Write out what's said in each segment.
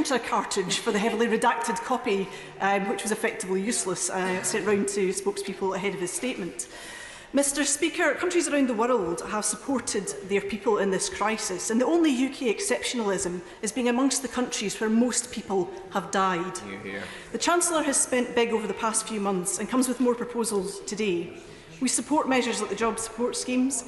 printer cartridge for the heavily redacted copy, which was effectively useless, sent round to spokespeople ahead of his statement. Mr Speaker, countries around the world have supported their people in this crisis, and the only UK exceptionalism is being amongst the countries where most people have died. Hear, hear. The Chancellor has spent big over the past few months and comes with more proposals today. We support measures like the job support schemes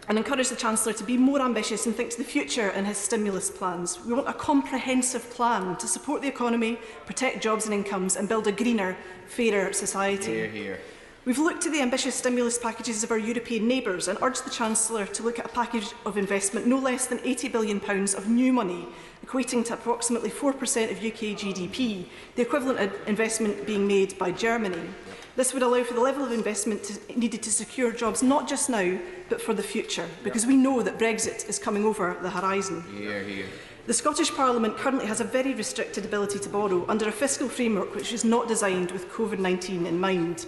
and encourage the Chancellor to be more ambitious and think to the future in his stimulus plans. We want a comprehensive plan to support the economy, protect jobs and incomes, and build a greener, fairer society. Hear, hear. We've looked to the ambitious stimulus packages of our European neighbours and urged the Chancellor to look at a package of investment no less than £80 billion of new money, equating to approximately 4% of UK GDP, the equivalent of investment being made by Germany. This would allow for the level of investment needed to secure jobs not just now, but for the future, because we know that Brexit is coming over the horizon. Hear, hear. The Scottish Parliament currently has a very restricted ability to borrow under a fiscal framework which is not designed with COVID-19 in mind.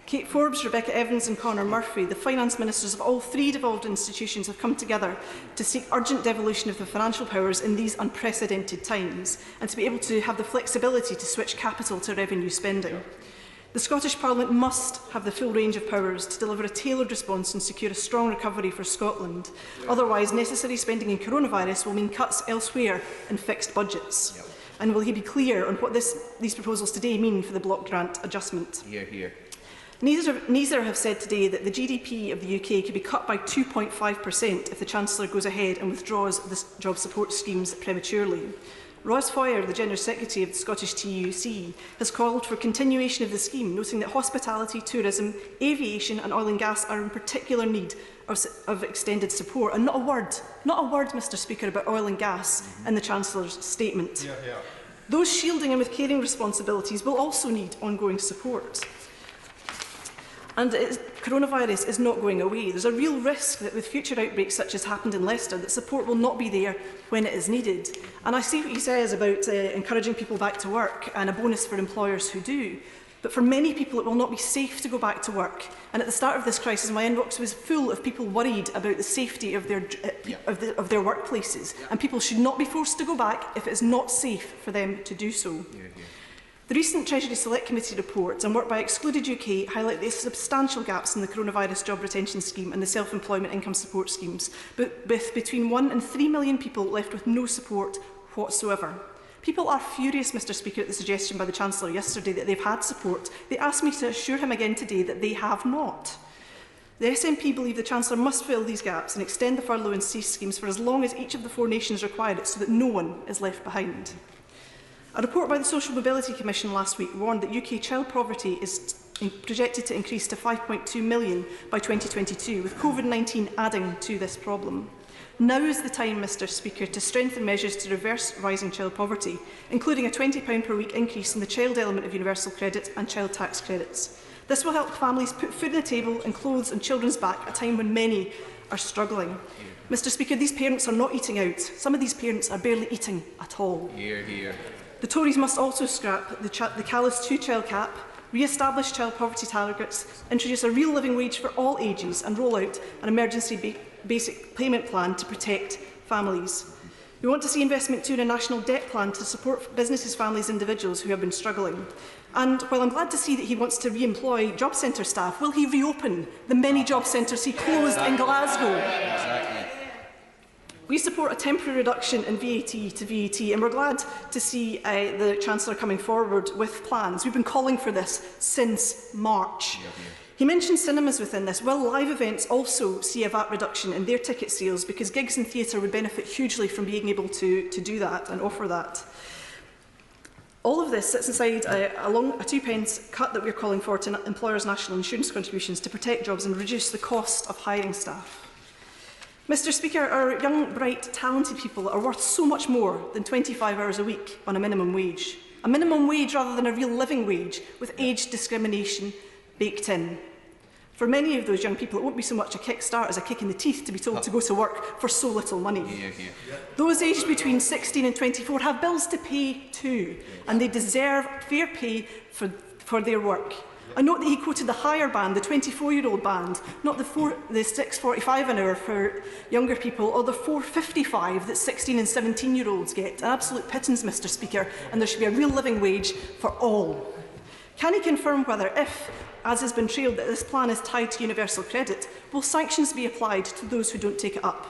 Kate Forbes, Rebecca Evans and Conor Murphy, the finance ministers of all three devolved institutions, have come together to seek urgent devolution of the financial powers in these unprecedented times and to be able to have the flexibility to switch capital to revenue spending. The Scottish Parliament must have the full range of powers to deliver a tailored response and secure a strong recovery for Scotland. Otherwise, necessary spending in coronavirus will mean cuts elsewhere in fixed budgets. And will he be clear on what these proposals today mean for the block grant adjustment? Hear, hear. Neither have said today that the GDP of the UK could be cut by 2.5% if the Chancellor goes ahead and withdraws the job support schemes prematurely. Ros Foyer, the General Secretary of the Scottish TUC, has called for continuation of the scheme, noting that hospitality, tourism, aviation and oil and gas are in particular need of extended support. And not a word, Mr Speaker, about oil and gas in the Chancellor's statement. Those shielding and with caring responsibilities will also need ongoing support. And coronavirus is not going away. There's a real risk that with future outbreaks such as happened in Leicester, that support will not be there when it is needed. And I see what he says about encouraging people back to work and a bonus for employers who do. But for many people, it will not be safe to go back to work. And at the start of this crisis, my inbox was full of people worried about the safety of their workplaces. And people should not be forced to go back if it is not safe for them to do so. The recent Treasury Select Committee report and work by Excluded UK highlight the substantial gaps in the coronavirus job retention scheme and the self-employment income support schemes, but with between 1 and 3 million people left with no support whatsoever. People are furious, Mr Speaker, at the suggestion by the Chancellor yesterday that they've had support. They asked me to assure him again today that they have not. The SNP believe the Chancellor must fill these gaps and extend the furlough and cease schemes for as long as each of the 4 nations require it, so that no one is left behind. A report by the Social Mobility Commission last week warned that UK child poverty is projected to increase to 5.2 million by 2022, with COVID-19 adding to this problem. Now is the time, Mr Speaker, to strengthen measures to reverse rising child poverty, including a £20 per week increase in the child element of universal credit and child tax credits. This will help families put food on the table and clothes on children's back at a time when many are struggling. Mr Speaker, these parents are not eating out. Some of these parents are barely eating at all. Hear, hear. The Tories must also scrap the callous 2-child cap, re-establish child poverty targets, introduce a real living wage for all ages and roll out an emergency basic payment plan to protect families. We want to see investment too in a national debt plan to support businesses, families and individuals who have been struggling. And while I'm glad to see that he wants to re-employ job centre staff, will he reopen the many job centres he closed in Glasgow? Exactly. We support a temporary reduction in VAT to VAT, and we're glad to see the Chancellor coming forward with plans. We've been calling for this since March. He mentioned cinemas within this. Will live events also see a VAT reduction in their ticket sales, because gigs and theatre would benefit hugely from being able to do that and offer that. All of this sits inside a 2p cut that we're calling for to employers' national insurance contributions to protect jobs and reduce the cost of hiring staff. Mr Speaker, our young, bright, talented people are worth so much more than 25 hours a week on a minimum wage. A minimum wage rather than a real living wage, with age discrimination baked in. For many of those young people, it won't be so much a kick-start as a kick in the teeth to be told to go to work for so little money. Those aged between 16 and 24 have bills to pay too, and they deserve fair pay for their work. I note that he quoted the higher band, the 24-year-old band, not the £6.45 an hour for younger people, or the £4.55 that 16 and 17-year-olds get. An absolute pittance, Mr Speaker, and there should be a real living wage for all. Can he confirm whether, if, as has been trailed, that this plan is tied to universal credit, will sanctions be applied to those who don't take it up?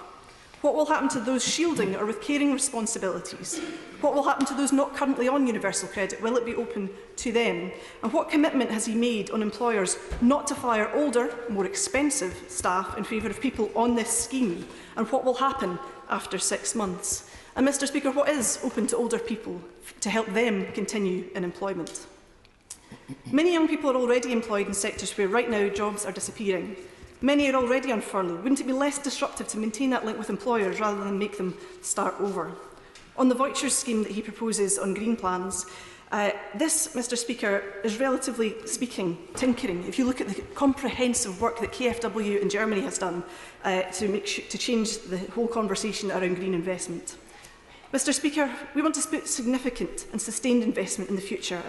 What will happen to those shielding or with caring responsibilities? What will happen to those not currently on universal credit? Will it be open to them? And what commitment has he made on employers not to fire older, more expensive staff in favour of people on this scheme? And what will happen after 6 months? And Mr Speaker, what is open to older people to help them continue in employment? Many young people are already employed in sectors where right now jobs are disappearing. Many are already on furlough. Wouldn't it be less disruptive to maintain that link with employers rather than make them start over? On the vouchers scheme that he proposes on green plans, this, Mr Speaker, is relatively speaking tinkering. If you look at the comprehensive work that KfW in Germany has done to change the whole conversation around green investment. Mr Speaker, we want to put significant and sustained investment in the future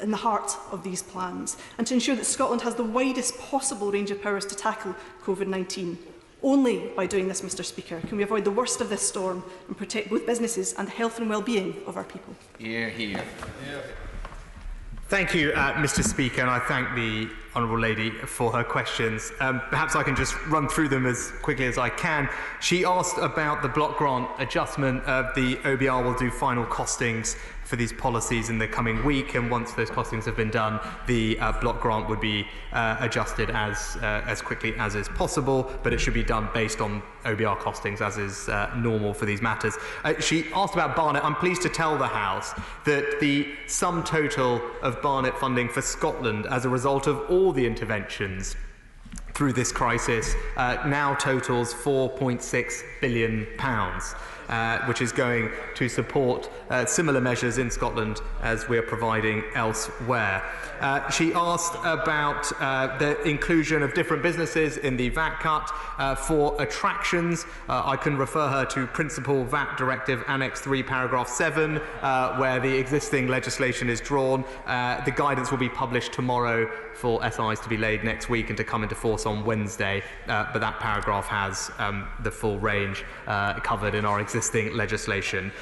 in the heart of these plans, and to ensure that Scotland has the widest possible range of powers to tackle COVID-19. Only by doing this, Mr Speaker, can we avoid the worst of this storm and protect both businesses and the health and well-being of our people. Hear, hear. Thank you, Mr Speaker, and I thank the Honourable Lady for her questions. Perhaps I can just run through them as quickly as I can. She asked about the block grant adjustment. The OBR will do final costings for these policies in the coming week, and once those costings have been done, the block grant would be adjusted as quickly as is possible, but it should be done based on OBR costings, as is normal for these matters. She asked about Barnet. I'm pleased to tell the House that the sum total of Barnet funding for Scotland as a result of all the interventions through this crisis now totals £4.6 billion. Which is going to support similar measures in Scotland as we are providing elsewhere. She asked about the inclusion of different businesses in the VAT cut for attractions. I can refer her to Principal VAT Directive Annex 3, Paragraph 7, where the existing legislation is drawn. The guidance will be published tomorrow for SIs to be laid next week and to come into force on Wednesday, but that paragraph has the full range covered in our existing legislation.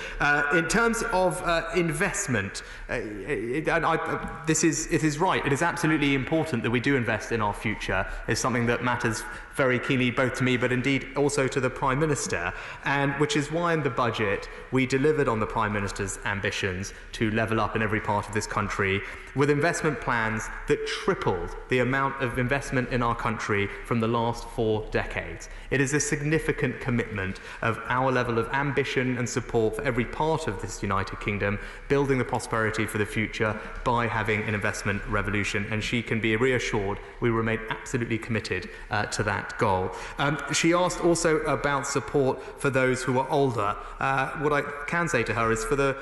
In terms of investment, it is right. It is absolutely important that we do invest in our future. It's something that matters very keenly both to me but indeed also to the Prime Minister, and which is why in the budget we delivered on the Prime Minister's ambitions to level up in every part of this country with investment plans that tripled the amount of investment in our country from the last 4 decades. It is a significant commitment of our level of ambition and support for every part of this United Kingdom, building the prosperity for the future by having an investment revolution, and she can be reassured we remain absolutely committed to that goal. She asked also about support for those who are older. What I can say to her is for the,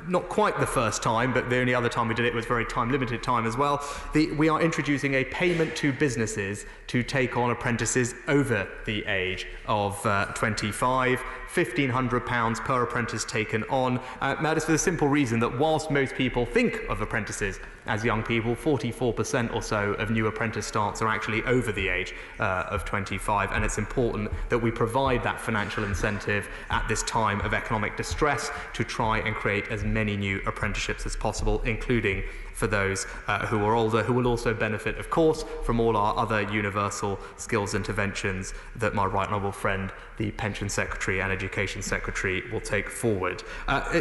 not quite the first time, but the only other time we did it was very time-limited time as well, we are introducing a payment to businesses to take on apprentices over the age of 25, £1,500 per apprentice taken on. That is for the simple reason that whilst most people think of apprentices as young people, 44% or so of new apprentice starts are actually over the age of 25, and it's important that we provide that financial incentive at this time of economic distress to try and create as many new apprenticeships as possible, including for those who are older, who will also benefit, of course, from all our other universal skills interventions that my right honourable friend, the Pension Secretary and Education Secretary, will take forward.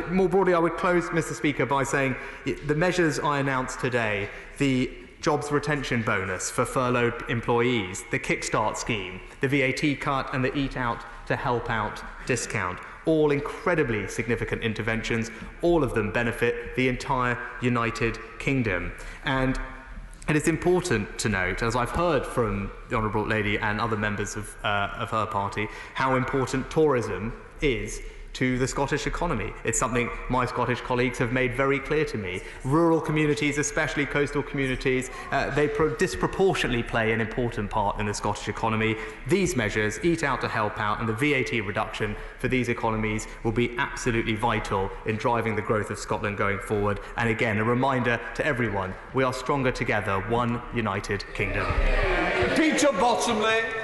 More broadly, I would close, Mr Speaker, by saying the measures I announced today, the jobs retention bonus for furloughed employees, the Kickstart scheme, the VAT cut and the Eat Out to Help Out discount, all incredibly significant interventions. All of them benefit the entire United Kingdom. And it is important to note, as I've heard from the Honourable Lady and other members of her party, how important tourism is to the Scottish economy. It's something my Scottish colleagues have made very clear to me. Rural communities, especially coastal communities, they disproportionately play an important part in the Scottish economy. These measures, Eat Out to Help Out and the VAT reduction for these economies, will be absolutely vital in driving the growth of Scotland going forward. And again, a reminder to everyone, we are stronger together, one united kingdom. Peter Bottomley.